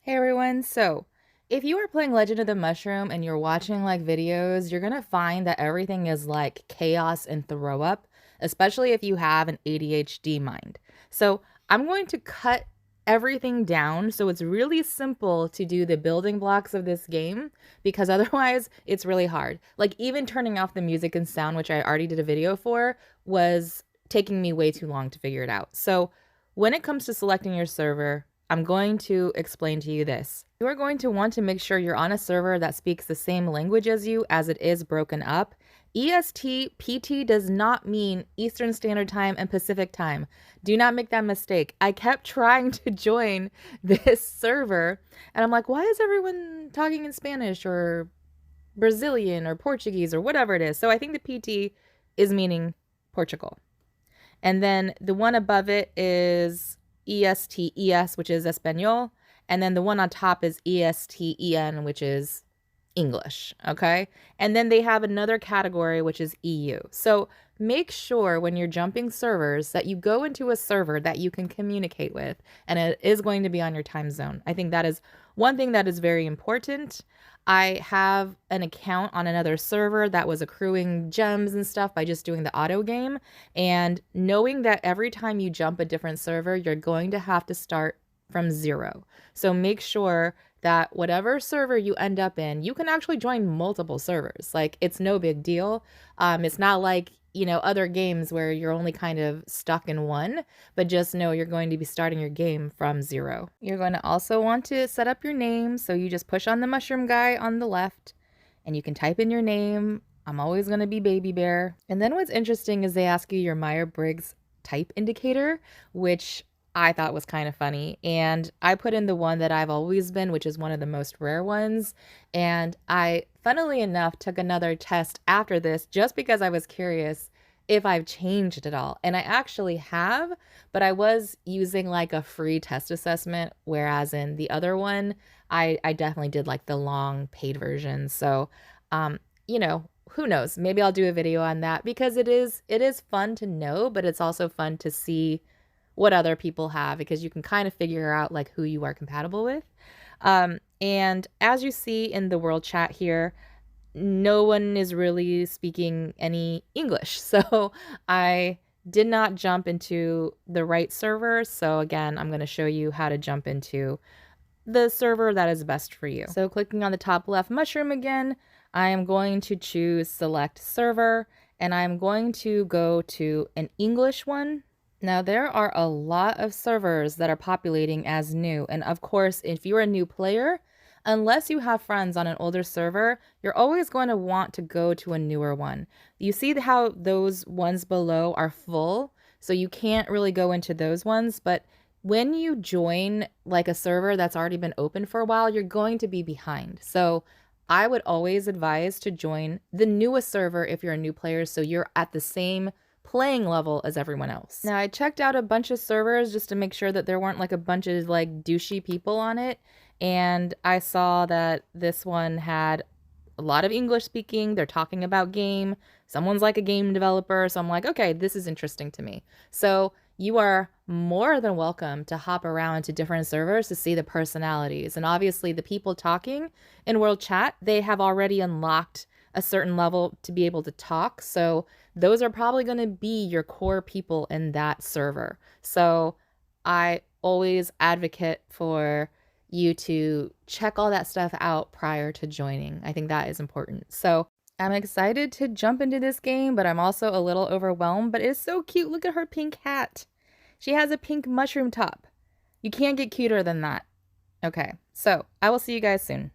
Hey everyone, so if you are playing Legend of the Mushroom and you're watching like videos, you're gonna find that everything is like chaos and throw up, especially if you have an ADHD mind. So I'm going to cut everything down so it's really simple to do the building blocks of this game because otherwise it's really hard. Like even turning off the music and sound, which I already did a video for, was taking me way too long to figure it out. So when it comes to selecting your server, I'm going to explain to you this. You are going to want to make sure you're on a server that speaks the same language as you as it is broken up. EST PT does not mean Eastern Standard Time and Pacific Time. Do not make that mistake. I kept trying to join this server and I'm like, why is everyone talking in Spanish or Brazilian or Portuguese or whatever it is? So I think the PT is meaning Portugal. And then the one above it is ESTES, which is Espanol. And then the one on top is ESTEN, which is English. Okay. And then they have another category, which is EU. So make sure when you're jumping servers that you go into a server that you can communicate with and it is going to be on your time zone. I think that is one thing that is very important. I have an account on another server that was accruing gems and stuff by just doing the auto game. And knowing that every time you jump a different server, you're going to have to start from zero. So make sure that whatever server you end up in, you can actually join multiple servers. Like it's no big deal. It's not like, other games where you're only kind of stuck in one, but just know you're going to be starting your game from zero. You're going to also want to set up your name. So you just push on the mushroom guy on the left and you can type in your name. I'm always going to be Baby Bear. And then what's interesting is they ask you your Myers-Briggs type indicator, which I thought was kind of funny. And I put in the one that I've always been, which is one of the most rare ones. And I, funnily enough, took another test after this just because I was curious if I've changed at all. And I actually have, but I was using like a free test assessment, whereas in the other one, I definitely did like the long paid version. So, who knows? Maybe I'll do a video on that because it is fun to know, but it's also fun to see what other people have because you can kind of figure out like who you are compatible with. And as you see in the world chat here, no one is really speaking any English. So I did not jump into the right server. So again, I'm going to show you how to jump into the server that is best for you. So clicking on the top left mushroom again, I am going to choose select server and I'm going to go to an English one. Now, there are a lot of servers that are populating as new. And of course, if you're a new player, unless you have friends on an older server, you're always going to want to go to a newer one. You see how those ones below are full, so you can't really go into those ones. But when you join like a server that's already been open for a while, you're going to be behind. So I would always advise to join the newest server if you're a new player, so you're at the same playing level as everyone else. Now I checked out a bunch of servers just to make sure that there weren't like a bunch of like douchey people on it, and I saw that this one had a lot of English speaking. They're talking about game. Someone's like a game developer, so I'm like, okay, this is interesting to me. So you are more than welcome to hop around to different servers to see the personalities. And obviously the people talking in world chat, they have already unlocked a certain level to be able to talk. So those are probably going to be your core people in that server. So I always advocate for you to check all that stuff out prior to joining. I think that is important. So I'm excited to jump into this game, but I'm also a little overwhelmed, but it's so cute. Look at her pink hat. She has a pink mushroom top. You can't get cuter than that. Okay, so I will see you guys soon.